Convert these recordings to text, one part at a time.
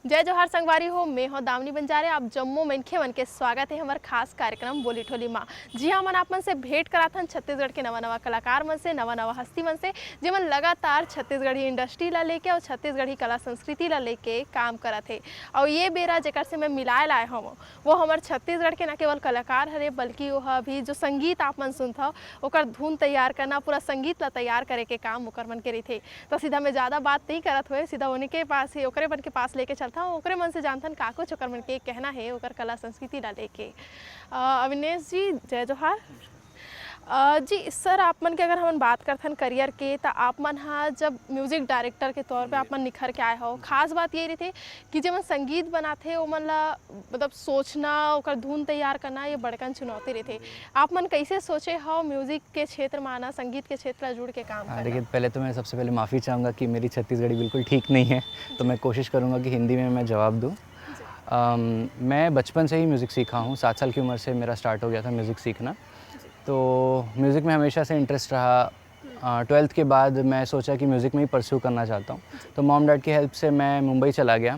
जय जोहार संगवारी हो, मैं हो दामनी बंजारे। आप जम्मू मनखे मन के स्वागत है हमारे खास कार्यक्रम बोली ठोली माँ। जी हाँ, मन आप मन से भेंट कराथन छत्तीसगढ़ के नवा नवा कलाकार मन से, नवा नवा हस्ती मन से, जेमन लगातार छत्तीसगढ़ी इंडस्ट्री ला लेके और छत्तीसगढ़ी कला संस्कृति ला लेके काम करत है। और ये बेरा जेकर से मैं मिलाए लाए हम वो हमारे छत्तीसगढ़ के न केवल कलाकार हरे बल्कि वो अभी जो संगीत आप मन सुनता ओकर धुन तैयार करना, पूरा संगीत ला तैयार करे के काम ओकर मन के रही। तो सीधा मैं ज़्यादा बात नहीं करत हुए, सीधा उन्हीं के पास ही ओकरे मन के पास लेके चलता हूँ, ओकरे मन से जानथन का कुछ ओकर मन के कहना है ओकर कला संस्कृति ला लेके। अविनेश जी जय जोहार। जी सर, आप मन के अगर हम बात करथन करियर के, तो आप मन हाँ जब म्यूजिक डायरेक्टर के तौर पे आप मन निखर के आए हो, खास बात ये रही कि जब मन संगीत बनाते ओ मन ला मतलब सोचना ओकर धुन तैयार करना ये बड़कन चुनौती रही। आप मन कैसे सोचे हो म्यूजिक के क्षेत्र में आना, संगीत के क्षेत्र ला जुड़ के काम करना? देखिए, पहले तो मैं सबसे पहले माफ़ी चाहूँगा कि मेरी छत्तीसगढ़ी बिल्कुल ठीक नहीं है, तो मैं कोशिश करूँगा कि हिंदी में मैं जवाब दूँ। मैं बचपन से ही म्यूज़िक सीखा हूँ, 7 साल की उम्र से मेरा स्टार्ट हो गया था म्यूज़िक सीखना। तो म्यूज़िक में हमेशा से इंटरेस्ट रहा। 12th के बाद मैं सोचा कि म्यूज़िक में ही परस्यू करना चाहता हूँ, तो मॉम डैड की हेल्प से मैं मुंबई चला गया।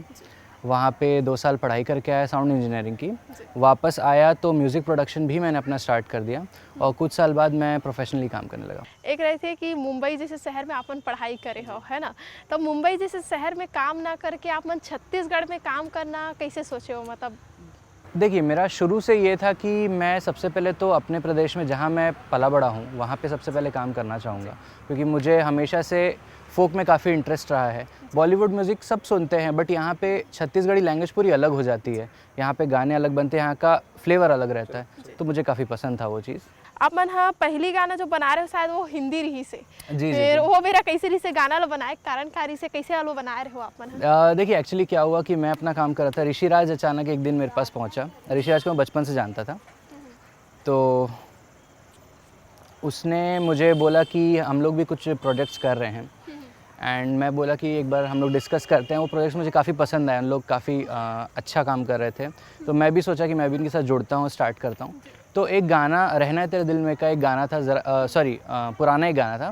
वहाँ पे 2 साल पढ़ाई करके आया साउंड इंजीनियरिंग की। वापस आया तो म्यूज़िक प्रोडक्शन भी मैंने अपना स्टार्ट कर दिया और कुछ साल बाद मैं प्रोफेशनली काम करने लगा। एक रहे थे कि मुंबई जैसे शहर में आपन पढ़ाई करे हो, है ना, तो मुंबई जैसे शहर में काम ना करके आप मन छत्तीसगढ़ में काम करना कैसे सोचे हो? मतलब देखिए, मेरा शुरू से ये था कि मैं सबसे पहले तो अपने प्रदेश में जहाँ मैं पला बड़ा हूँ वहाँ पे सबसे पहले काम करना चाहूँगा, क्योंकि मुझे हमेशा से फ़ोक में काफ़ी इंटरेस्ट रहा है। बॉलीवुड म्यूज़िक सब सुनते हैं, बट यहाँ पे छत्तीसगढ़ी लैंग्वेज पूरी अलग हो जाती है। यहाँ पे गाने अलग बनते हैं, यहाँ का फ्लेवर अलग रहता है, तो मुझे काफ़ी पसंद था वो चीज़। आप मन हाँ पहली गाना जो बना रहे हो शायद वो हिंदी रही से, जी फिर वो मेरा कैसे रही से गाना लो बनाए कारण कारी से कैसे आलो बनाए रहे हो आप मन? देखिए, एक्चुअली क्या हुआ कि मैं अपना काम कर रहा था, ऋषिराज अचानक एक दिन मेरे पास पहुंचा। ऋषिराज को मैं बचपन से जानता था, तो उसने मुझे बोला कि हम लोग भी कुछ प्रोजेक्ट्स कर रहे हैं, एंड मैं बोला कि एक बार हम लोग डिस्कस करते हैं। वो प्रोजेक्ट्स मुझे काफ़ी पसंद आए, उन लोग काफ़ी अच्छा काम कर रहे थे, तो मैं भी सोचा कि मैं भी इनके साथ जुड़ता हूँ, स्टार्ट करता हूँ। तो एक गाना रहना है तेरे दिल में का एक गाना था, पुराना एक गाना था,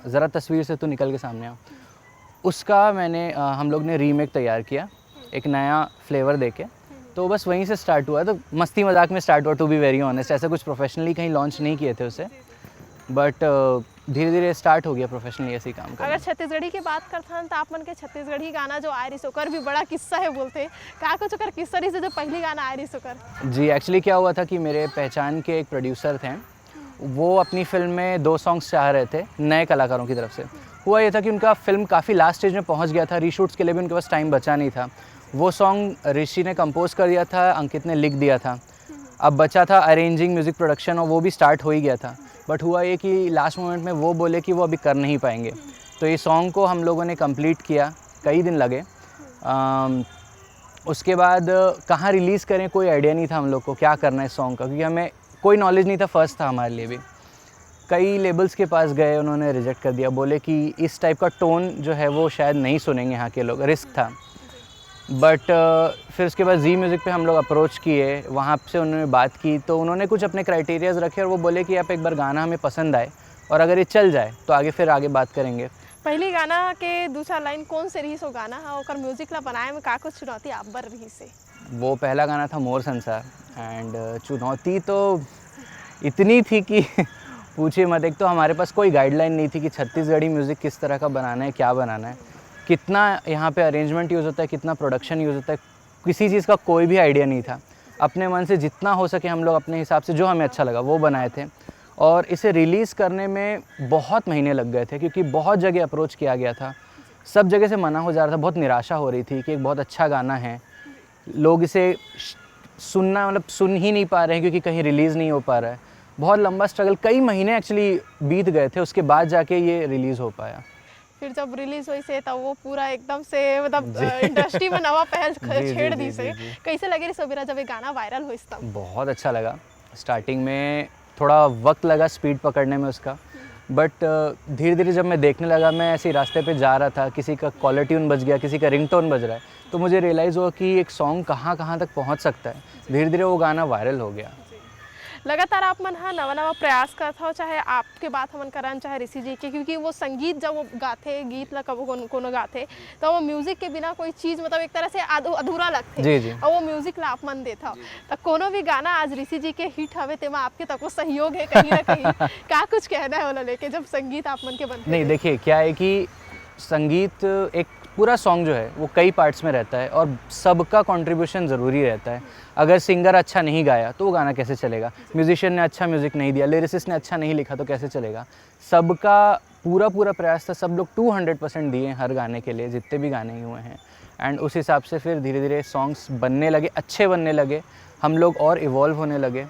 ज़रा तस्वीर से तू निकल के सामने आ। उसका मैंने हम लोग ने रीमेक तैयार किया एक नया फ्लेवर देके, तो बस वहीं से स्टार्ट हुआ। तो मस्ती मजाक में स्टार्ट हुआ, टू बी वेरी ऑनेस्ट। ऐसा कुछ प्रोफेशनली कहीं लॉन्च नहीं किए थे उसे, बट धीरे धीरे स्टार्ट हो गया प्रोफेशनली ऐसे ही काम करना। अगर छत्तीसगढ़ी की बात करते हैं तो आप मन के छत्तीसगढ़ी गाना जो आए रही सोकर भी बड़ा किस्सा है बोलते का कुछ ओकर किस्सा रही से जो पहली गाना आए रही सोकर? जी, एक्चुअली क्या हुआ था कि मेरे पहचान के एक प्रोड्यूसर थे, वो अपनी फ़िल्म में 2 सॉन्ग्स चाह रहे थे नए कलाकारों की तरफ से। हुआ ये था कि उनका फ़िल्म काफ़ी लास्ट स्टेज में पहुंच गया था, रीशूट्स के लिए भी उनके पास टाइम बचा नहीं था। वो सॉन्ग ऋषि ने कंपोज़ कर दिया था, अंकित ने लिख दिया था। अब बचा था अरेंजिंग, म्यूज़िक प्रोडक्शन, और वो भी स्टार्ट हो ही गया था। बट हुआ ये कि लास्ट मोमेंट में वो बोले कि वो अभी कर नहीं पाएंगे, तो ये सॉन्ग को हम लोगों ने कंप्लीट किया, कई दिन लगे। उसके बाद कहाँ रिलीज़ करें कोई आइडिया नहीं था हम लोग को, क्या करना है इस सॉन्ग का, क्योंकि हमें कोई नॉलेज नहीं था, फर्स्ट था हमारे लिए भी। कई लेबल्स के पास गए, उन्होंने रिजेक्ट कर दिया, बोले कि इस टाइप का टोन जो है वो शायद नहीं सुनेंगे यहाँ के लोग, रिस्क था। बट फिर उसके बाद जी म्यूज़िक पे हम लोग अप्रोच किए, वहाँ से उन्होंने बात की, तो उन्होंने कुछ अपने क्राइटेरियाज़ रखे और वो बोले कि आप एक बार गाना हमें पसंद आए और अगर ये चल जाए तो आगे बात करेंगे। पहली गाना के दूसरा लाइन कौन से रही सो गाना हाँ ओकर म्यूजिक ला बनाए में का कुछ चुनौती आप बर रही से? वो पहला गाना था मोर संसार, एंड चुनौती तो इतनी थी कि पूछिए मत। एक तो हमारे पास कोई गाइडलाइन नहीं थी कि छत्तीसगढ़ी म्यूज़िक किस तरह का बनाना है, क्या बनाना है, कितना यहाँ पे अरेंजमेंट यूज़ होता है, कितना प्रोडक्शन यूज़ होता है, किसी चीज़ का कोई भी आइडिया नहीं था। अपने मन से जितना हो सके हम लोग अपने हिसाब से जो हमें अच्छा लगा वो बनाए थे, और इसे रिलीज़ करने में बहुत महीने लग गए थे, क्योंकि बहुत जगह अप्रोच किया गया था, सब जगह से मना हो जा रहा था। बहुत निराशा हो रही थी कि एक बहुत अच्छा गाना है, लोग इसे सुन ही नहीं पा रहे हैं क्योंकि कहीं रिलीज़ नहीं हो पा रहा है। बहुत लंबा स्ट्रगल, कई महीने एक्चुअली बीत गए थे, उसके बाद जाके ये रिलीज़ हो पाया। फिर जब रिलीज हुई से तब वो पूरा एकदम से मतलब इंडस्ट्री में नवा पहल छेड़ दी से कैसे लगे रही सबेरा जब ये गाना वायरल हुई तब? बहुत अच्छा लगा। स्टार्टिंग में थोड़ा वक्त लगा स्पीड पकड़ने में उसका, बट धीरे धीरे जब मैं देखने लगा, मैं ऐसे ही रास्ते पे जा रहा था, किसी का कॉलर ट्यून बज गया, किसी का रिंगटोन बज रहा है, तो मुझे रियलाइज़ हुआ कि एक सॉन्ग कहाँ कहाँ तक पहुँच सकता है। धीरे धीरे वो गाना वायरल हो गया। लगातार आप मन हा नवा नवा प्रयास करत हो, चाहे आपके बात हमन करन चाहे ऋषि जी के, क्योंकि वो संगीत जब वो गाथे, गीत ला कबो कोनो गाथे तो वो म्यूजिक के बिना कोई चीज़ मतलब एक तरह से अधूरा लगथे। जी जी। और वो म्यूजिक ला आप मन देत हो, तो कोनो भी गाना आज ऋषि जी के हिट हवे तेमा आपके तको सहयोग है कहीं ना कहीं। का कुछ कहना है वाला लेके जब संगीत आप मन के बनते नहीं, देखिए क्या है कि संगीत एक पूरा सॉन्ग जो है वो कई पार्ट्स में रहता है और सबका कंट्रीब्यूशन ज़रूरी रहता है। अगर सिंगर अच्छा नहीं गाया तो वो गाना कैसे चलेगा, म्यूजिशियन ने अच्छा म्यूज़िक नहीं दिया, लिरिसिस्ट ने अच्छा नहीं लिखा तो कैसे चलेगा। सबका पूरा पूरा प्रयास था, सब लोग 200% दिए हर गाने के लिए, जितने भी गाने हुए हैं। एंड उस हिसाब से फिर धीरे धीरे सॉन्ग्स बनने लगे, अच्छे बनने लगे, हम लोग और इवॉल्व होने लगे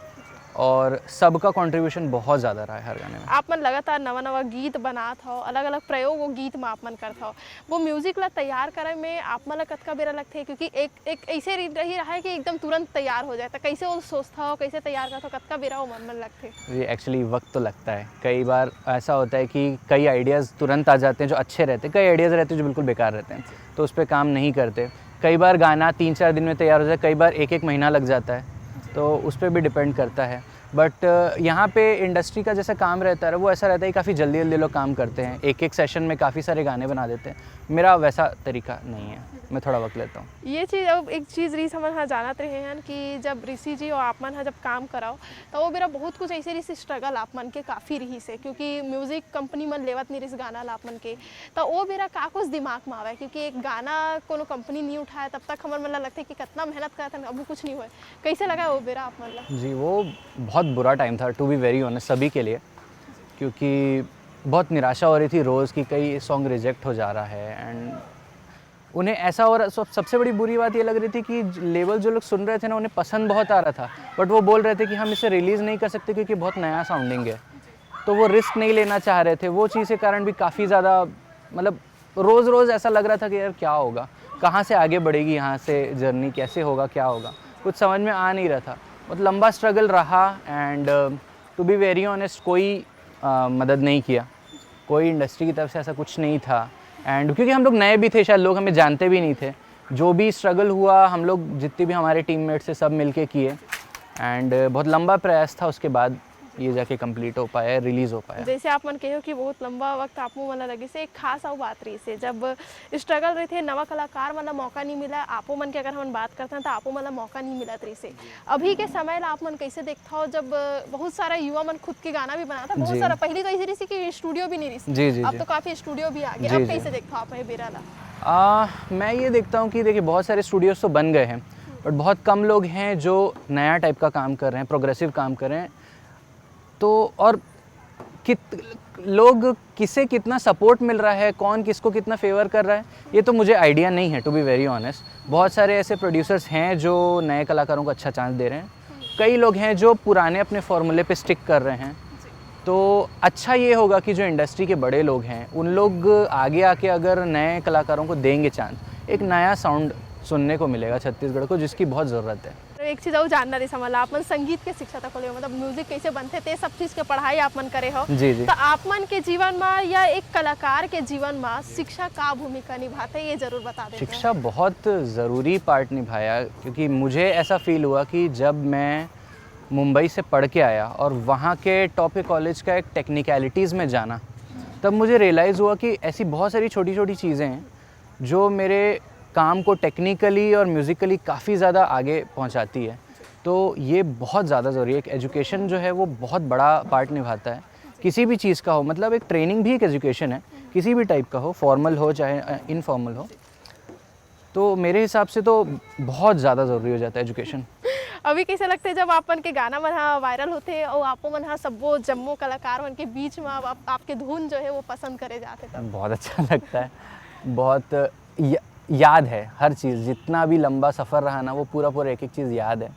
और सबका कंट्रीब्यूशन बहुत ज़्यादा रहा है हर गाने में। आप मन लगातार नवा नवा गीत बनात हो, अलग अलग प्रयोग वो गीत में आप मन करत हो, वो म्यूजिक ला तैयार करे में आप मन ला कतका बेरा लगथे, क्योंकि एक ऐसे रही रहा है कि एकदम तुरंत तैयार हो जाए, तो कैसे वो सोचता हो, कैसे तैयार करता हो, कतका बेरा वो मन लगथे? ये एक्चुअली वक्त तो लगता है, कई बार ऐसा होता है कि कई आइडियाज़ तुरंत आ जाते हैं जो अच्छे रहते हैं, कई आइडियाज़ रहते हैं जो बिल्कुल बेकार रहते हैं, तो उस पर काम नहीं करते। कई बार गाना 3-4 दिन में तैयार हो जाए, कई बार 1-1 महीना लग जाता है, तो उस पर भी डिपेंड करता है। बट यहाँ पे इंडस्ट्री का जैसा काम रहता है वो ऐसा रहता है कि काफ़ी जल्दी जल्दी लोग काम करते हैं, एक एक सेशन में काफ़ी सारे गाने बना देते हैं। मेरा वैसा तरीका नहीं है, मैं थोड़ा वक्त लेता हूँ। ये चीज़ अब एक चीज़ ऋषि हमन हा जानत रहे हैं कि जब ऋषि जी और आप मन हा जब काम कराओ तो वो बेरा बहुत कुछ ऐसे रही स्ट्रगल आप मन के काफ़ी रही से, क्योंकि म्यूजिक कंपनी मन लेवत नहीं रही गाना ला आप मन के, तो वो बेरा का कुछ दिमाग में आवे, क्योंकि एक गाना कोनो कंपनी नहीं उठाए तब तक हमन मन ला लगता है कि कितना मेहनत करत हन, अभी कुछ नहीं हुआ। कैसे लगा वो बेरा आप मन ला? जी, वो बहुत बुरा टाइम था टू बी वेरी ऑनेस्ट सभी के लिए, क्योंकि बहुत निराशा हो रही थी रोज़ की, कई सॉन्ग रिजेक्ट हो जा रहा है एंड उन्हें ऐसा हो रहा। सबसे बड़ी बुरी बात ये लग रही थी कि लेवल जो लोग सुन रहे थे ना उन्हें पसंद बहुत आ रहा था, बट वो बोल रहे थे कि हम इसे रिलीज़ नहीं कर सकते क्योंकि बहुत नया साउंडिंग है, तो वो रिस्क नहीं लेना चाह रहे थे। वो चीज़ के कारण भी काफ़ी ज़्यादा मतलब रोज़ रोज़ ऐसा लग रहा था कि यार क्या होगा, कहाँ से आगे बढ़ेगी यहाँ से जर्नी, कैसे होगा, क्या होगा, कुछ समझ में आ नहीं रहा था। बहुत लंबा स्ट्रगल रहा and to be very honest कोई मदद नहीं किया, कोई इंडस्ट्री की तरफ से ऐसा कुछ नहीं था। एंड क्योंकि हम लोग नए भी थे, शायद लोग हमें जानते भी नहीं थे। जो भी स्ट्रगल हुआ हम लोग जितने भी हमारे टीममेट्स थे सब मिलके किए एंड बहुत लंबा प्रयास था, उसके बाद ये जाके कंप्लीट हो पाया, रिलीज़ हो पाया। जैसे आप मन कहो कि बहुत लंबा वक्त आप मन लगे से एक खास और बात रही से जब स्ट्रगल रही थे, नवा कलाकार मतलब मौका नहीं मिला, आपो मन के अगर हम बात करते हैं तो आपो मतलब मौका नहीं मिला रही से। अभी के समय ला आप मन कैसे देखता हो जब बहुत सारा युवा मन खुद के गाना भी बनाता, बहुत सारा पहले तो ऐसी रही कि स्टूडियो भी नहीं रही, जी जी अब तो काफ़ी स्टूडियो भी आ गए, अब कैसे देखता हो आप बेरा ला? मैं ये देखता हूँ कि देखिए बहुत सारे स्टूडियोज तो बन गए हैं, बट बहुत कम लोग हैं जो नया टाइप का काम कर रहे हैं, प्रोग्रेसिव काम कर रहे हैं। तो और लोग किसे कितना सपोर्ट मिल रहा है, कौन किसको कितना फेवर कर रहा है, ये तो मुझे आइडिया नहीं है टू बी वेरी ऑनेस्ट। बहुत सारे ऐसे प्रोड्यूसर्स हैं जो नए कलाकारों को अच्छा चांस दे रहे हैं, कई लोग हैं जो पुराने अपने फॉर्मूले पे स्टिक कर रहे हैं। तो अच्छा ये होगा कि जो इंडस्ट्री के बड़े लोग हैं उन लोग आगे आके अगर नए कलाकारों को देंगे चांस, एक नया साउंड सुनने को मिलेगा छत्तीसगढ़ को, जिसकी बहुत ज़रूरत है। एक चीज़ और जानना रही समझ आप मन संगीत के शिक्षा तक ले, मतलब म्यूजिक कैसे बनते थे, सब चीज़ के पढ़ाई आप मन करे हो। जी जी। तो आप मन के जीवन में या एक कलाकार के जीवन में शिक्षा का भूमिका निभाते ये जरूर बता देते। शिक्षा बहुत ज़रूरी पार्ट निभाया, क्योंकि मुझे ऐसा फील हुआ कि जब मैं मुंबई से पढ़ के आया और वहाँ के टॉप के कॉलेज का एक टेक्निकलिटीज़ में जाना, तब मुझे रियलाइज़ हुआ कि ऐसी बहुत सारी छोटी छोटी चीज़ें हैं जो मेरे काम को टेक्निकली और म्यूज़िकली काफ़ी ज़्यादा आगे पहुंचाती है। तो ये बहुत ज़्यादा ज़रूरी है। एक एजुकेशन जो है वो बहुत बड़ा पार्ट निभाता है, किसी भी चीज़ का हो, मतलब एक ट्रेनिंग भी एक एजुकेशन है, किसी भी टाइप का हो, फॉर्मल हो चाहे इनफॉर्मल हो। तो मेरे हिसाब से तो बहुत ज़्यादा ज़रूरी हो जाता है एजुकेशन। अभी कैसे लगते है जब आपन के गाना मन वायरल होते और आपो मन सबो जम्मो कलाकार मन के बीच में आपके धुन जो है वो पसंद करे जाते तब? बहुत अच्छा लगता है, बहुत याद है हर चीज़, जितना भी लंबा सफ़र रहा ना वो पूरा पूरा एक एक चीज़ याद है।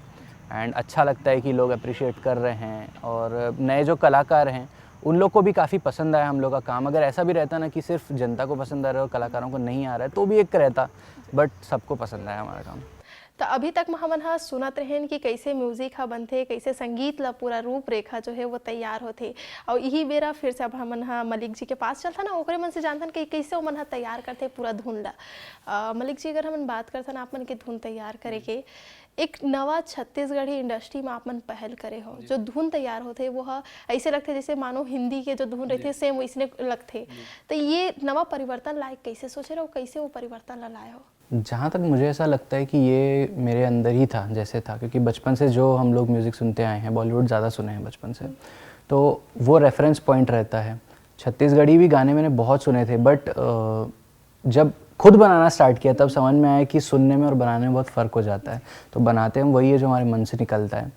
एंड अच्छा लगता है कि लोग अप्रिशिएट कर रहे हैं और नए जो कलाकार हैं उन लोग को भी काफ़ी पसंद आया हम लोग का काम। अगर ऐसा भी रहता ना कि सिर्फ जनता को पसंद आ रहा है और कलाकारों को नहीं आ रहा है तो भी एक रहता, बट सबको पसंद आया हमारा काम। तो अभी तक हमन हा सुनत रहें कि कैसे म्यूजिक हा बनते, कैसे संगीत ला पूरा रूपरेखा जो है वो तैयार होते, और यही बेरा फिर से अब हमन हा मलिक जी के पास चलता ना, ओकरे मन से जानथन कि कैसे वो मन हा तैयार करते पूरा धुन ला। मलिक जी अगर हमन बात करथन आप मन के धुन तैयार करे के, एक नवा छत्तीसगढ़ी इंडस्ट्री में आपमन पहल करे हो, जो धुन तैयार होते वो ऐसे लगते जैसे मानो हिंदी के जो धुन रहते सेम वैसने लगते। तो ये नवा परिवर्तन लायक कैसे सोचे रहो, कैसे वो परिवर्तन ला लाए हो? जहाँ तक मुझे ऐसा लगता है कि ये मेरे अंदर ही था, जैसे था, क्योंकि बचपन से जो हम लोग म्यूज़िक सुनते आए हैं, बॉलीवुड ज़्यादा सुने हैं बचपन से, तो वो रेफरेंस पॉइंट रहता है। छत्तीसगढ़ी भी गाने मैंने बहुत सुने थे, बट जब खुद बनाना स्टार्ट किया तब समझ में आया कि सुनने में और बनाने में बहुत फ़र्क हो जाता है। तो बनाते हम वही है जो हमारे मन से निकलता है,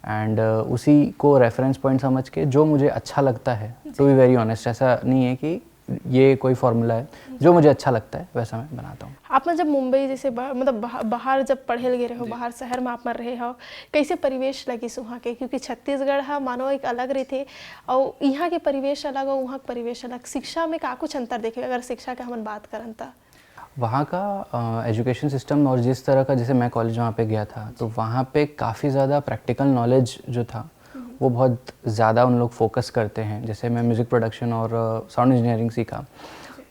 एंड उसी को रेफरेंस पॉइंट समझ के जो मुझे अच्छा लगता है, टू बी वेरी ऑनेस्ट, ऐसा नहीं है कि ये कोई फॉर्मूला है, जो मुझे अच्छा लगता है वैसा मैं बनाता हूँ। आप जब मुंबई जैसे मतलब बाहर जब पढ़े लगे रहे हो, बाहर शहर में आप रहे हो, कैसे परिवेश लगी वहाँ के? क्योंकि छत्तीसगढ़ है मानो एक अलग रहते और यहाँ के परिवेश अलग और वहाँ के परिवेश अलग। शिक्षा में का कुछ अंतर देखे अगर शिक्षा का हम बात करें तो? वहाँ का एजुकेशन सिस्टम और जिस तरह का, जैसे मैं कॉलेज वहाँ पे गया था, तो वहाँ पे काफ़ी ज़्यादा प्रैक्टिकल नॉलेज जो था वो बहुत ज़्यादा उन लोग फोकस करते हैं। जैसे मैं म्यूज़िक प्रोडक्शन और साउंड इंजीनियरिंग सीखा,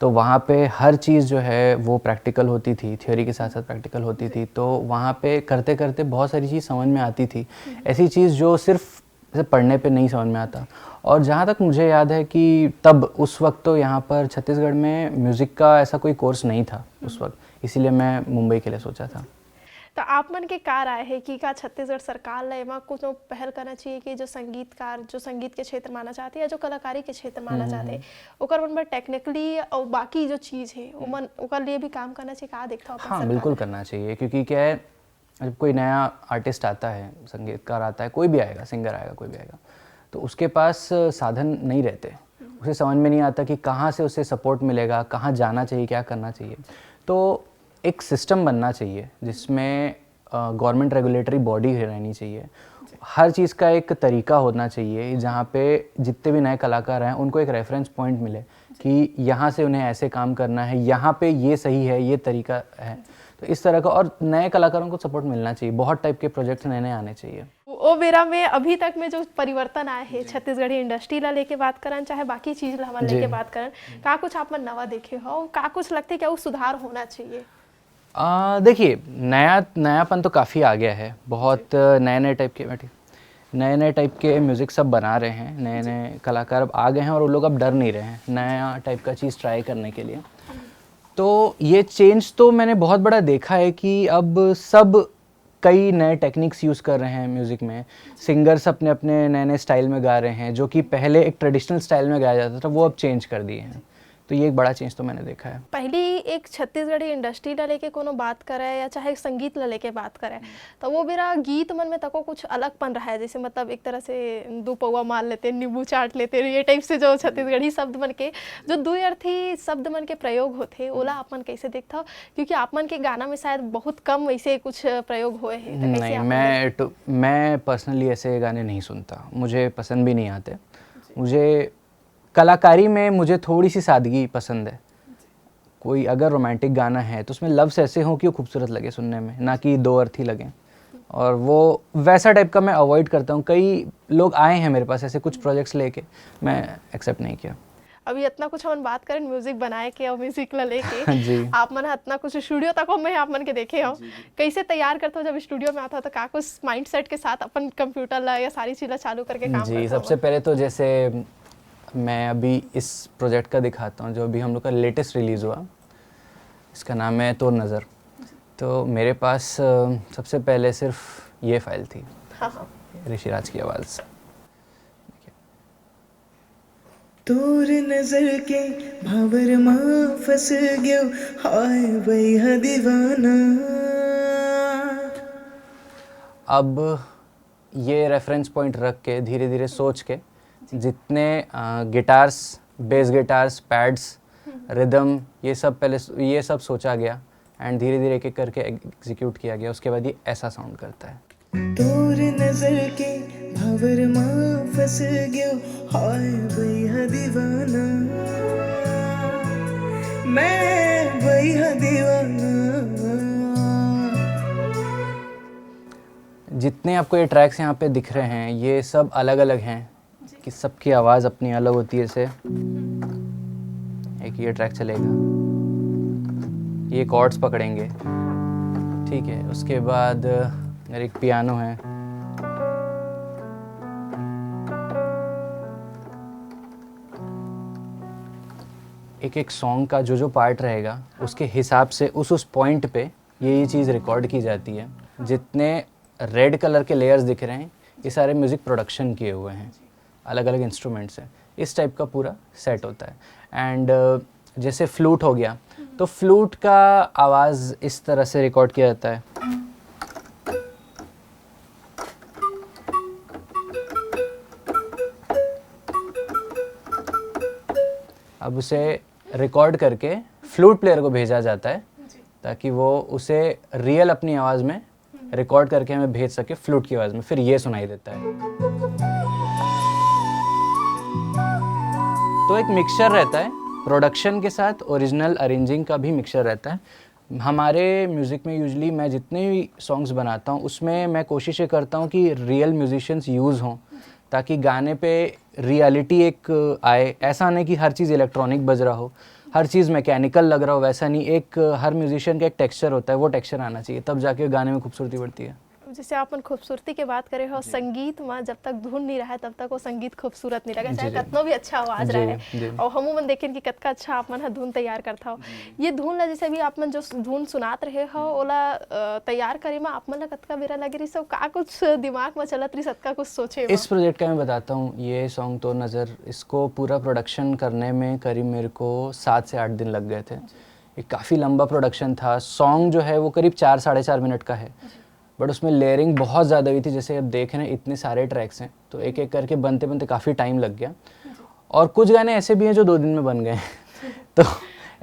तो वहाँ पे हर चीज़ जो है वो प्रैक्टिकल होती थी, थ्योरी के साथ साथ प्रैक्टिकल होती थी। तो वहाँ पे करते करते बहुत सारी चीज़ समझ में आती थी, ऐसी चीज़ जो सिर्फ जैसे पढ़ने पे नहीं समझ में आता। और जहाँ तक मुझे याद है कि तब उस वक्त तो यहाँ पर छत्तीसगढ़ में म्यूज़िक का ऐसा कोई कोर्स नहीं था उस वक्त, इसीलिए मैं मुंबई के लिए सोचा था। तो आप मन के का राय है कि का छत्तीसगढ़ सरकार ला एमा कुछ पहल करना चाहिए कि जो संगीतकार, जो संगीत के क्षेत्र माना चाहते हैं या जो कलाकारी के क्षेत्र माना चाहते हैं, ओकर मन में टेक्निकली और बाकी जो चीज़ है ओमन ओकर लिए भी काम करना चाहिए? का देखता हो? हाँ, बिल्कुल करना चाहिए, क्योंकि क्या है, जब कोई नया आर्टिस्ट आता है, संगीतकार आता है, कोई भी आएगा, सिंगर आएगा, कोई भी आएगा, तो उसके पास साधन नहीं रहते, उसे समझ में नहीं आता कि कहाँ से उसे सपोर्ट मिलेगा, कहाँ जाना चाहिए, क्या करना चाहिए। तो एक सिस्टम बनना चाहिए जिसमें गवर्नमेंट रेगुलेटरी बॉडी रहनी चाहिए, हर चीज़ का एक तरीका होना चाहिए, जहाँ पे जितने भी नए कलाकार हैं उनको एक रेफरेंस पॉइंट मिले कि यहाँ से उन्हें ऐसे काम करना है, यहाँ पे ये सही है, ये तरीका है। तो इस तरह का, और नए कलाकारों को सपोर्ट मिलना चाहिए, बहुत टाइप के प्रोजेक्ट्स नए नए आने चाहिए। ओ बेरा में अभी तक में जो परिवर्तन आए हैं छत्तीसगढ़ी इंडस्ट्री ला लेके बात करन चाहे बाकी चीज ला हमन लेके बात करन, का कुछ आप मन नवा देखे हो, का कुछ लगते क्या वो सुधार होना चाहिए? देखिए, नयापन तो काफ़ी आ गया है, बहुत नए नए टाइप के म्यूज़िक सब बना रहे हैं, नए नए कलाकार अब आ गए हैं और वो लोग अब डर नहीं रहे हैं नया टाइप का चीज़ ट्राई करने के लिए। तो ये चेंज तो मैंने बहुत बड़ा देखा है कि अब सब कई नए टेक्निक्स यूज़ कर रहे हैं म्यूज़िक में, सिंगर्स अपने अपने नए नए स्टाइल में गा रहे हैं, जो कि पहले एक ट्रेडिशनल स्टाइल में गाया जाता था वो अब चेंज कर दिए हैं। तो ये एक बड़ा चेंज तो मैंने देखा है। पहली एक छत्तीसगढ़ी इंडस्ट्री ला लेके कोनो बात करे या चाहे संगीत ला लेके बात करे, तो वो मेरा गीत मन में तको कुछ अलगपन रहा है, जैसे मतलब एक तरह से दो पौवा मार लेते, नींबू चाट लेते, ये टाइप से जो छत्तीसगढ़ी शब्द मन के जो दो अर्थी शब्द मन के प्रयोग होते ओला आप मन कैसे देखता हो? क्योंकि आप मन के गाना में शायद बहुत कम वैसे कुछ प्रयोग हुए हैं। नहीं, मैं पर्सनली ऐसे गाने नहीं सुनता, मुझे पसंद भी नहीं आते। मुझे कलाकारी में मुझे थोड़ी सी सादगी पसंद है। कोई अगर रोमांटिक गाना है तो उसमें लफ्ज़ ऐसे हों कि वो खूबसूरत लगे सुनने में, ना कि दो अर्थी लगें, और वो वैसा टाइप का मैं अवॉइड करता हूँ। कई लोग आए हैं मेरे पास ऐसे कुछ प्रोजेक्ट्स लेके, मैं एक्सेप्ट नहीं किया। अभी इतना कुछ हम बात करें म्यूजिक बनाए के और म्यूजिक ला लेके जी। आप मन इतना कुछ स्टूडियो तक हो मैं आप मन के देखे हो, कैसे तैयार करते हो जब स्टूडियो में आता हो, तो का कुछ माइंडसेट के साथ अपन कंप्यूटर ला या सारी चीज़ें चालू करके काम करते हो? सबसे पहले तो जैसे मैं अभी इस प्रोजेक्ट का दिखाता हूँ जो अभी हम लोग का लेटेस्ट रिलीज़ हुआ, इसका नाम है तोर नज़र। तो मेरे पास सबसे पहले सिर्फ ये फाइल थी। हाँ। ऋषिराज की आवाज़। तोर नजर के भावर मां फंस गयो, हाय भैया दीवाना। अब ये रेफरेंस पॉइंट रख के धीरे धीरे सोच के जितने guitars, base guitars, pads, rhythm, ये सब सोचा गया एंड धीरे धीरे एक एक करके एग्जीक्यूट किया गया। उसके बाद ये ऐसा साउंड करता है। तोर नजर के भावर मां फंस गयो, हाय भैया दीवाना, मैं भैया दीवाना। जितने आपको ये ट्रैक्स यहाँ पे दिख रहे हैं ये सब अलग अलग हैं, कि सबकी आवाज़ अपनी अलग होती है। जैसे एक ये ट्रैक चलेगा, ये कॉर्ड्स पकड़ेंगे, ठीक है, उसके बाद इधर एक पियानो है। एक एक सॉन्ग का जो जो पार्ट रहेगा उसके हिसाब से उस पॉइंट पे ये चीज़ रिकॉर्ड की जाती है। जितने रेड कलर के लेयर्स दिख रहे हैं ये सारे म्यूज़िक प्रोडक्शन किए हुए हैं, अलग अलग इंस्ट्रूमेंट्स हैं। इस टाइप का पूरा सेट होता है। एंड जैसे फ्लूट हो गया तो फ्लूट का आवाज़ इस तरह से रिकॉर्ड किया जाता है। अब उसे रिकॉर्ड करके फ्लूट प्लेयर को भेजा जाता है ताकि वो उसे रियल अपनी आवाज़ में रिकॉर्ड करके हमें भेज सके फ्लूट की आवाज़ में, फिर ये सुनाई देता है। तो एक मिक्सचर रहता है, प्रोडक्शन के साथ ओरिजिनल अरेंजिंग का भी मिक्सचर रहता है। हमारे म्यूज़िक में यूजुअली मैं जितने भी सॉन्ग्स बनाता हूँ उसमें मैं कोशिश ये करता हूँ कि रियल म्यूजिशियंस यूज़ हों ताकि गाने पे रियलिटी एक आए। ऐसा नहीं कि हर चीज़ इलेक्ट्रॉनिक बज रहा हो, हर चीज़ मैकेनिकल लग रहा हो, वैसा नहीं। एक हर म्यूजिशियन का एक टेक्सचर होता है, वो टेक्सचर आना चाहिए, तब जाके गाने में खूबसूरती बढ़ती है। जैसे अपन खूबसूरती की बात करें हो, संगीत में जब तक धुन नहीं रहा तब तक वो संगीत खूबसूरत नहीं लगा, चाहे कितना भी अच्छा आवाज रहे। और हम मन देखें कि कतका अच्छा आप मन ह धुन तैयार करता हो। ये धुन ला जैसे भी आप मन जो धुन सुनात रहे हो ओला तैयार करे में आप मन ला कतका बेरा लगे रही, सब का कुछ दिमाग में चलत रही, सबका कुछ सोचे। इस प्रोजेक्ट का मैं बताता हूँ, ये सॉन्ग तो नज़र इसको पूरा प्रोडक्शन करने में करीब मेरे को 7 से 8 दिन लग गए थे। ये काफ़ी लंबा प्रोडक्शन था। सॉन्ग जो है वो करीब 4-4.5 मिनट का है, बट उसमें लेयरिंग बहुत ज़्यादा हुई थी। जैसे अब देख रहे हैं इतने सारे ट्रैक्स हैं तो एक एक करके बनते बनते काफ़ी टाइम लग गया। और कुछ गाने ऐसे भी हैं जो 2 दिन में बन गए तो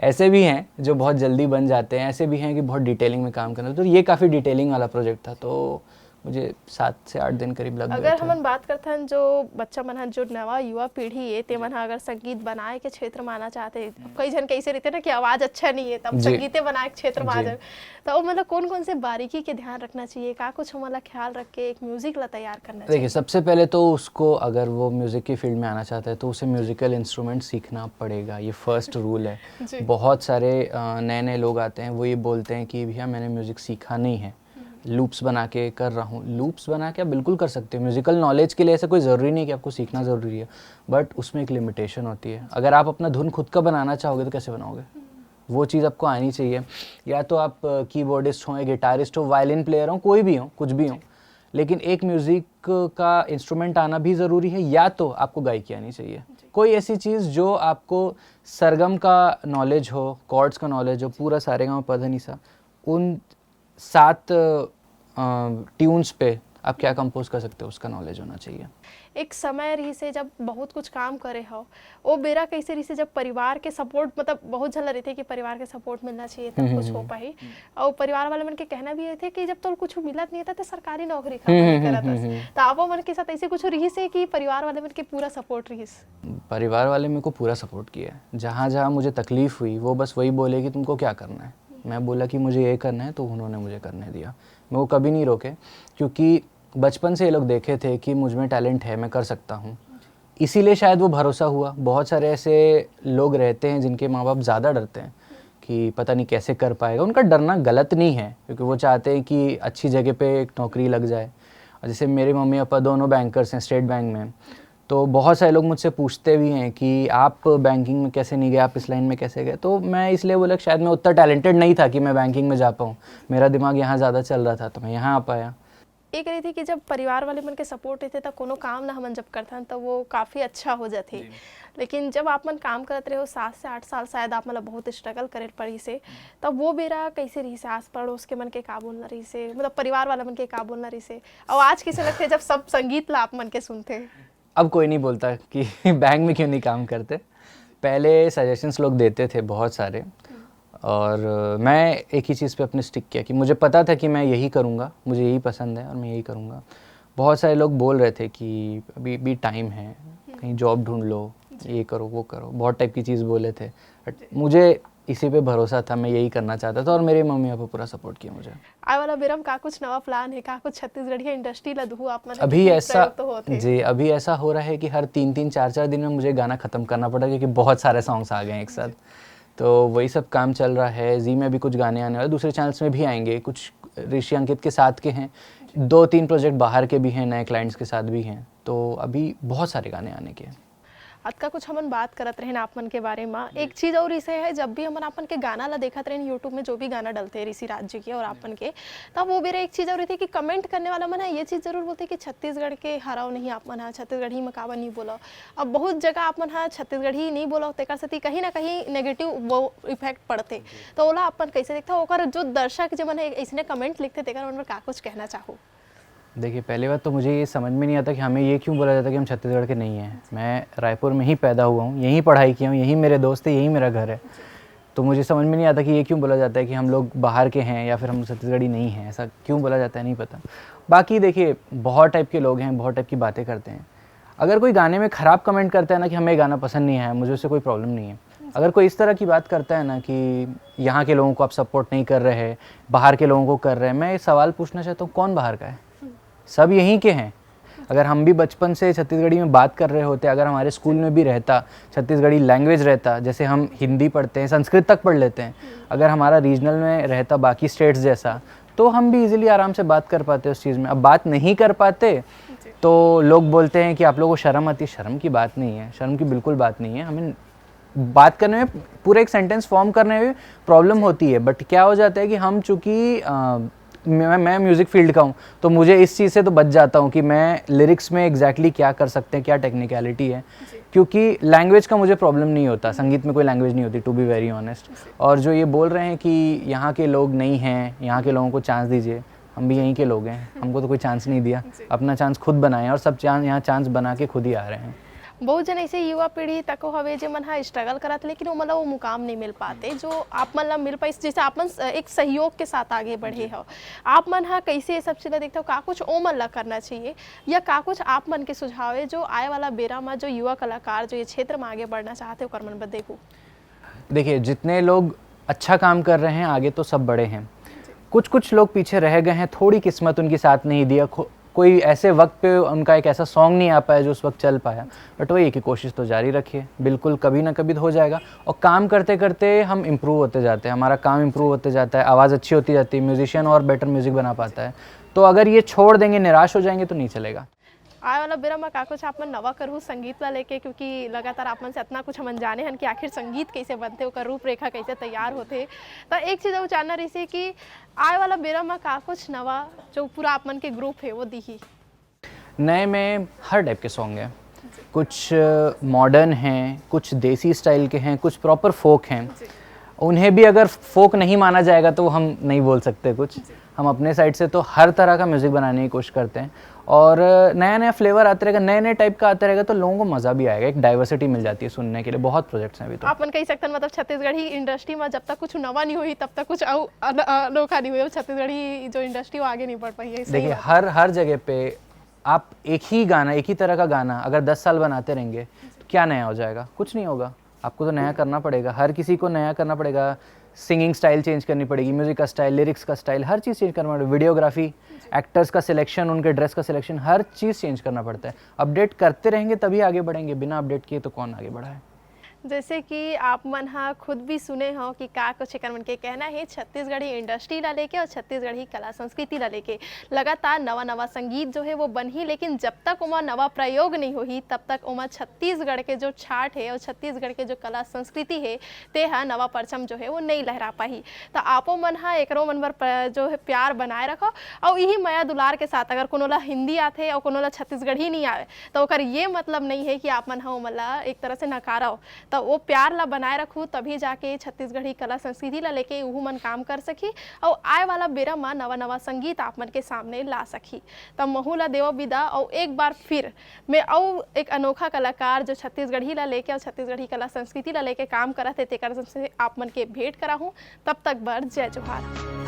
ऐसे भी हैं जो बहुत जल्दी बन जाते हैं, ऐसे भी हैं कि बहुत डिटेलिंग में काम करना। तो ये काफ़ी डिटेलिंग वाला प्रोजेक्ट था, तो मुझे 7 से 8 दिन करीब लग गए थे। अगर हम बात करते हैं जो बच्चा मन जो नवा युवा पीढ़ी है ते मन अगर संगीत बनाए के क्षेत्र में आना चाहते हैं, कई जन कैसे रहते ना कि आवाज़ अच्छा नहीं है तब संगीते बनाए के क्षेत्र में आ जाए, तो मतलब कौन कौन से बारीकी के ध्यान रखना चाहिए, का कुछ हमारा ख्याल रख के एक म्यूजिक ला तैयार करना चाहिए? देखिए, सबसे पहले तो उसको अगर वो म्यूज़िक की फील्ड में आना चाहता है तो उसे म्यूज़िकल इंस्ट्रूमेंट सीखना पड़ेगा, ये फर्स्ट रूल है। बहुत सारे नए नए लोग आते हैं, वो ये बोलते हैं कि भैया मैंने म्यूज़िक सीखा नहीं है, लूप्स बना के कर रहा हूँ। लूप्स बना के आप बिल्कुल कर सकते हो, म्यूज़िकल नॉलेज के लिए ऐसा कोई ज़रूरी नहीं कि आपको सीखना ज़रूरी है, बट उसमें एक लिमिटेशन होती है। अगर आप अपना धुन खुद का बनाना चाहोगे तो कैसे बनाओगे? वो चीज़ आपको आनी चाहिए। या तो आप कीबोर्डिस्ट हो, गिटारिस्ट हो, वायलिन प्लेयर हो, कोई भी हो, कुछ भी हो, लेकिन एक म्यूज़िक का इंस्ट्रूमेंट आना भी ज़रूरी है। या तो आपको गायकी आनी चाहिए, कोई ऐसी चीज़ जो आपको सरगम का नॉलेज हो, कॉर्ड्स का नॉलेज हो, पूरा सारेगामापधनिसा, उन 7 ट्यून्स पे आप क्या कंपोज कर सकते हो उसका नॉलेज होना चाहिए। एक समय रही से जब बहुत कुछ काम करे हो, वो बेरा कैसे रही से जब परिवार के सपोर्ट, मतलब बहुत झल रहे थे कि परिवार के सपोर्ट मिलना चाहिए तब कुछ हो पाई, और परिवार वाले मन के कहना भी ये थे कि जब तो कुछ मिलत नहीं था तो सरकारी नौकरी करत, तो आप मन के साथ ऐसे कुछ रही से कि परिवार वाले मन के पूरा सपोर्ट रही? परिवार वाले मेरे को पूरा सपोर्ट किया है। जहाँ जहाँ मुझे तकलीफ़ हुई वो बस वही बोले कि तुमको क्या करना है। मैं बोला कि मुझे ये करना है तो उन्होंने मुझे करने दिया, मैं वो कभी नहीं रोके, क्योंकि बचपन से ये लोग देखे थे कि मुझ में टैलेंट है, मैं कर सकता हूँ, इसीलिए शायद वो भरोसा हुआ। बहुत सारे ऐसे लोग रहते हैं जिनके माँ बाप ज़्यादा डरते हैं कि पता नहीं कैसे कर पाएगा। उनका डरना गलत नहीं है, क्योंकि वो चाहते हैं कि अच्छी जगह पे एक नौकरी लग जाए। और जैसे मेरे मम्मी पापा दोनों बैंकर्स हैं स्टेट बैंक में, तो बहुत सारे लोग मुझसे पूछते भी हैं कि आप बैंकिंग में कैसे नहीं गए, आप इस लाइन में कैसे गए। तो मैं इसलिए बोला कि शायद मैं उतना टैलेंटेड नहीं था कि मैं बैंकिंग में जा पाऊँ, मेरा दिमाग यहाँ ज़्यादा चल रहा था तो मैं यहाँ आ पाया। एक रही थी कि जब परिवार वाले मन के सपोर्ट रहते तब कोनो काम ना हमन जब करथन तो वो काफ़ी अच्छा हो जाते, लेकिन जब आप मन काम करत रहे हो 7 से 8 साल शायद आप मतलब बहुत स्ट्रगल करे पड़ी से, तब वो बेरा कैसे रही से, आस पड़ोस के मन के का बोलना रही से, मतलब परिवार वाला मन के का बोलना रही से, और आज कैसे लगते जब सब संगीत ला आप मन के सुनते? अब कोई नहीं बोलता कि बैंक में क्यों नहीं काम करते। पहले सजेशंस लोग देते थे बहुत सारे, और मैं एक ही चीज़ पे अपने स्टिक किया कि मुझे पता था कि मैं यही करूँगा, मुझे यही पसंद है और मैं यही करूँगा। बहुत सारे लोग बोल रहे थे कि अभी भी टाइम है, कहीं जॉब ढूंढ लो, ये करो वो करो, बहुत टाइप की चीज़ बोले थे, बट मुझे इसी पे भरोसा था, मैं यही करना चाहता था और मेरे मम्मी पापा पूरा सपोर्ट किया मुझे। आए वाला बेरम का कुछ नवा प्लान है, का कुछ छत्तीसगढ़ की इंडस्ट्री ला दू आप मन अभी ऐसा जी अभी ऐसा हो रहा है कि हर 3-3 4-4 दिन में मुझे गाना ख़त्म करना पड़ा, क्योंकि बहुत सारे सॉन्ग्स आ गए हैं एक साथ, तो वही सब काम चल रहा है। जी में भी कुछ गाने आने वाले, दूसरे चैनल्स में भी आएंगे, कुछ ऋषि अंकित के साथ के हैं, 2-3 प्रोजेक्ट बाहर के भी हैं, नए क्लाइंट्स के साथ भी हैं, तो अभी बहुत सारे गाने आने के हैं। आज का कुछ हमन बात करत रहे आपमन के बारे में। एक चीज़ और इसे है, जब भी हमन आपन के गाना ला देखत रहे यूट्यूब में, जो भी गाना डलते हैं ऋषि राज जी के और आपन के, तब वो भी एक चीज़ और थी कि कमेंट करने वाला मन है ये चीज़ जरूर बोलते कि छत्तीसगढ़ के हराव नहीं आपमन है, छत्तीसगढ़ी में काबा नहीं बोला। अब बहुत जगह आपमन है छत्तीसगढ़ी नहीं बोला, तेकर से कहीं ना कहीं नेगेटिव वो इफेक्ट पड़ते। तो ओला अपन कैसे देखता ओकर जो दर्शक जो मन है इसने कमेंट लिखते तेकर उन पर का कुछ कहना चाहो? देखिए, पहली बात तो मुझे ये समझ में नहीं आता कि हमें ये क्यों बोला जाता है कि हम छत्तीसगढ़ के नहीं हैं। मैं रायपुर में ही पैदा हुआ हूँ, यहीं पढ़ाई किया हूँ, यहीं मेरे दोस्त हैं, यहीं मेरा घर है। तो मुझे समझ में नहीं आता कि ये क्यों बोला जाता है कि हम लोग बाहर के हैं या फिर हम छत्तीसगढ़ी नहीं हैं। ऐसा क्यों बोला जाता है नहीं पता। बाकी देखिए, बहुत टाइप के लोग हैं, बहुत टाइप की बातें करते हैं। अगर कोई गाने में ख़राब कमेंट करता है ना कि हमें गाना पसंद नहीं आया, मुझे उससे कोई प्रॉब्लम नहीं है। अगर कोई इस तरह की बात करता है ना कि यहाँ के लोगों को आप सपोर्ट नहीं कर रहे, बाहर के लोगों को कर रहे हैं, मैं एक सवाल पूछना चाहता हूँ, कौन बाहर का है? सब यहीं के हैं। अगर हम भी बचपन से छत्तीसगढ़ी में बात कर रहे होते, अगर हमारे स्कूल में भी रहता छत्तीसगढ़ी लैंग्वेज रहता, जैसे हम हिंदी पढ़ते हैं, संस्कृत तक पढ़ लेते हैं, अगर हमारा रीजनल में रहता बाकी स्टेट्स जैसा, तो हम भी इजीली आराम से बात कर पाते उस चीज़ में। अब बात नहीं कर पाते तो लोग बोलते हैं कि आप लोगों को शर्म आती है। शर्म की बात नहीं है, शर्म की बिल्कुल बात नहीं है। हमें बात करने में, पूरे एक सेंटेंस फॉर्म करने में प्रॉब्लम होती है। बट क्या हो जाता है कि हम चूँकि मैं म्यूज़िक फील्ड का हूँ, तो मुझे इस चीज़ से तो बच जाता हूँ कि मैं लिरिक्स में एग्जैक्टली क्या कर सकते हैं, क्या टेक्निकलिटी है, क्योंकि लैंग्वेज का मुझे प्रॉब्लम नहीं होता। संगीत में कोई लैंग्वेज नहीं होती, टू बी वेरी ऑनेस्ट। और जो ये बोल रहे हैं कि यहाँ के लोग नहीं हैं, यहाँ के लोगों को चांस दीजिए, हम भी यहीं के लोग हैं, हमको तो कोई चांस नहीं दिया, अपना चांस खुद बनाए और सब यहाँ चांस बना के खुद ही आ रहे हैं। बहुत जन ऐसे युवा पीढ़ी तक हवे जो मन हा स्ट्रगल करत, लेकिन वो मतलब वो मुकाम नहीं मिल पाते जो आप मन ला मिल पाई, जैसे आप मन एक सहयोग के साथ आगे बढ़े हो। आप मन हा कैसे ये सब चीज़ देखते हो, का कुछ ओ मन ला करना चाहिए या का कुछ आप मन के सुझाव है जो आए वाला बेरा में जो युवा कलाकार जो ये क्षेत्र में आगे बढ़ना चाहते हो कर मन बदे को? देखिए, जितने लोग अच्छा काम कर रहे हैं आगे तो सब बड़े हैं। कुछ लोग पीछे रह गए हैं, थोड़ी किस्मत उनकी साथ नहीं दिया, कोई ऐसे वक्त पे उनका एक ऐसा सॉन्ग नहीं आ पाया जो उस वक्त चल पाया। बट वही है कि कोशिश तो जारी रखिए, बिल्कुल कभी ना कभी तो हो जाएगा। और काम करते करते हम इम्प्रूव होते जाते हैं, हमारा काम इम्प्रूव होते जाता है, आवाज़ अच्छी होती जाती है, म्यूजिशियन और बेटर म्यूज़िक बना पाता है। तो अगर ये छोड़ देंगे, निराश हो जाएंगे तो नहीं चलेगा। आए वाला बेरा में का कुछ आप मन नवा करूँ संगीत ला लेके, क्योंकि लगातार आप मन से इतना कुछ हम जाने हैं कि आखिर संगीत कैसे बनते, ओकर रूपरेखा कैसे तैयार होते। तो एक चीज़ वो जानना रही कि आए वाला बेरा में का कुछ नवा जो पूरा आप मन के ग्रुप है वो दिही? नए में हर टाइप के सॉन्ग हैं, कुछ मॉडर्न हैं, कुछ देसी स्टाइल के हैं, कुछ प्रॉपर फोक हैं। उन्हें भी अगर फोक नहीं माना जाएगा तो हम नहीं बोल सकते कुछ। हम अपने साइड से तो हर तरह का म्यूज़िक बनाने की कोशिश करते हैं और नया नया फ्लेवर आता रहेगा, नए नए टाइप का आता रहेगा, तो लोगों को मज़ा भी आएगा, एक डाइवर्सिटी मिल जाती है सुनने के लिए। बहुत प्रोजेक्ट्स हैं अभी तो। आप मन कह सकते हैं मतलब छत्तीसगढ़ी इंडस्ट्री में जब तक कुछ नवा नहीं हुई तब तक कुछ अनोखा नहीं हुई, छत्तीसगढ़ी जो इंडस्ट्री वो आगे नहीं बढ़ पाई है। देखिए, हर जगह पे आप एक ही गाना, एक ही तरह का गाना अगर 10 साल बनाते रहेंगे तो क्या नया हो जाएगा? कुछ नहीं होगा। आपको तो नया करना पड़ेगा, हर किसी को नया करना पड़ेगा। सिंगिंग स्टाइल चेंज करनी पड़ेगी, म्यूज़िक का स्टाइल, लिरिक्स का स्टाइल, हर चीज़ चेंज करना पड़ेगा। वीडियोग्राफी, एक्टर्स का सिलेक्शन, उनके ड्रेस का सिलेक्शन, हर चीज़ चेंज करना पड़ता है। अपडेट करते रहेंगे तभी आगे बढ़ेंगे, बिना अपडेट किए तो कौन आगे बढ़ा है। जैसे कि आप मन हाँ खुद भी सुने हो कि का कुछ एक मन के कहना है छत्तीसगढ़ी इंडस्ट्री ला लेके और छत्तीसगढ़ी कला संस्कृति ला लेके लगातार नवा नवा संगीत जो है वो बन ही, लेकिन जब तक उमा नवा प्रयोग नहीं होही तब तक उमा छत्तीसगढ़ के जो छाट है और छत्तीसगढ़ के जो कला संस्कृति है ते हा नवा परचम जो है वो नहीं लहरा पाही। तो आपो मन हा एकरो मन पर जो है प्यार बनाए रखो और यही माया दुलार के साथ। अगर कोनो ला हिंदी आते और कोनो ला छत्तीसगढ़ी नहीं आए तो ओकर ये मतलब नहीं है कि आप मन हा मतलब एक तरह से नकारा, तो वो प्यार ला बनाए रखूँ तभी जाके छत्तीसगढ़ी कला संस्कृति ला लेके उहू मन काम कर सकी और आए वाला बेरा में नवा नवा संगीत आप मन के सामने ला सकी। तब महू ला देव विदा और एक बार फिर मैं और एक अनोखा कलाकार जो छत्तीसगढ़ी ला लेके और छत्तीसगढ़ी कला संस्कृति ला लेके काम करत है तेकर से आप मन के भेंट करा हूँ। तब तक बर जय जोहार।